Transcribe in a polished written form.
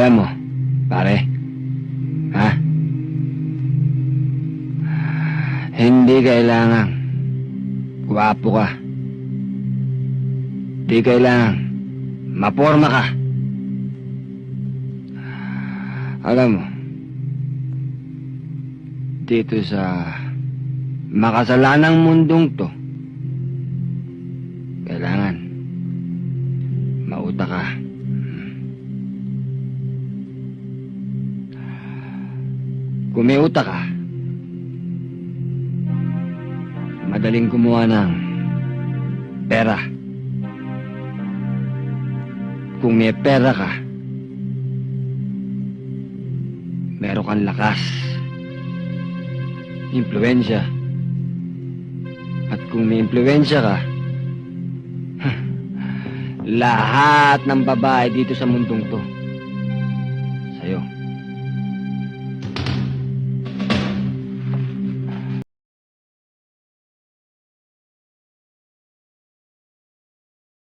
Alam mo, pare, ha? Hindi kailangan gwapo ka. Hindi kailangan maporma ka. Alam mo, dito sa makasalanang mundong to, kailangan mauta ka. Kung may utak ka, madaling kumuha ng pera. Kung may pera ka, meron kang lakas, impluwensya. At kung may impluwensya ka, lahat ng babae dito sa mundong to